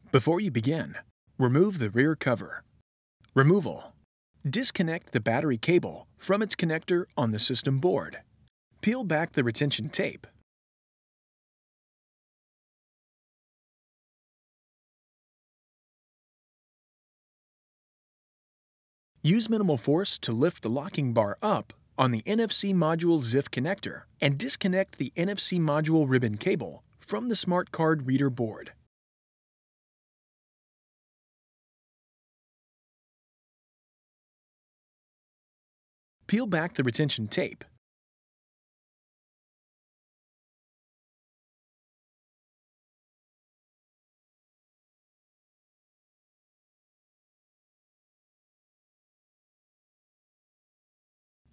Before you begin, remove the rear cover. Removal. Disconnect the battery cable from its connector on the system board. Peel back the retention tape. Use minimal force to lift the locking bar up on the NFC module ZIF connector and disconnect the NFC module ribbon cable from the smart card reader board. Peel back the retention tape.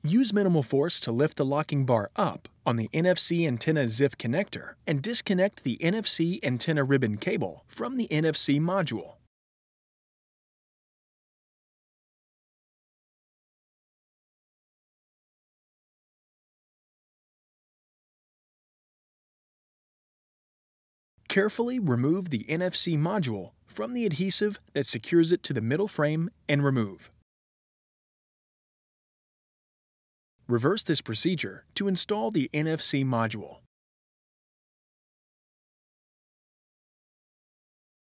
Use minimal force to lift the locking bar up on the NFC antenna ZIF connector and disconnect the NFC antenna ribbon cable from the NFC module. Carefully remove the NFC module from the adhesive that secures it to the middle frame and remove. Reverse this procedure to install the NFC module.